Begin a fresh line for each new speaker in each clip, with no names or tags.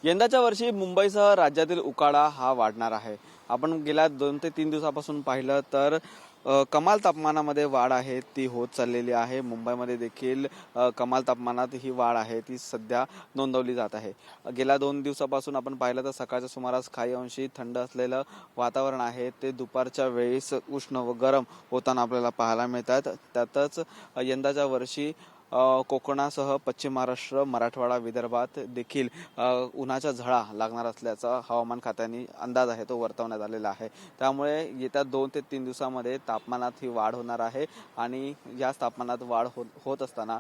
यंदाच्या वर्षी मुंबईसह राज्यातील उकाडा हा वाढणार आहे। आपण गेल्या 2 ते 3 दिवसापासून पाहिलं तर कमाल तापमानामध्ये वाढ आहे ती होत चाललेली आहे। मुंबईमध्ये देखील कमाल तापमानात ही वाढ आहे ती सध्या नोंदवली जात आहे। गेल्या 2 दिवसापासून आपण पाहिलं तर सकाळच्या सुमारास काही अंशी थंड असलेलं वातावरण आहे ते दुपारच्या वेळेस उष्ण व गरम होताना आपल्याला पाहायला मिळतात। त्यातच यंदाच्या वर्षी कोकणासह पश्चिम महाराष्ट्र, मराठवाडा, विदर्भात देखील उन्हाच्या झळा लागणार असल्याचा हवामान खात्याने अंदाज आहे तो वर्तवण्यात आलेला आहे। त्यामुळे येत्या 2 ते 3 दिवसांमध्ये तापमानात ही वाढ होणार आहे आणि या तापमानात वाढ होत असताना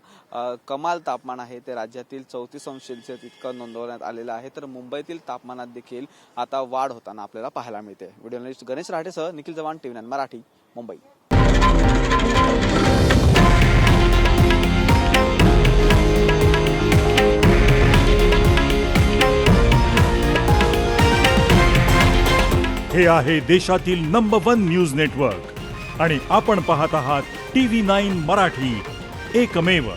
कमाल तापमान आहे ते राज्यातील 34° इतकं नोंदवण्यात आलेलं आहे। तर मुंबईतील तापमानात देखील आता वाढ होताना आपल्याला पाहायला मिळते। व्हिडिओ जर्नलिस्ट गणेश राठेसह निखिल चव्हाण, TV9 मराठी, मुंबई।
हे आहे देशातील नंबर 1 न्यूज नेटवर्क आणि आपण पाहत आहात TV9 मराठी, एकमेव।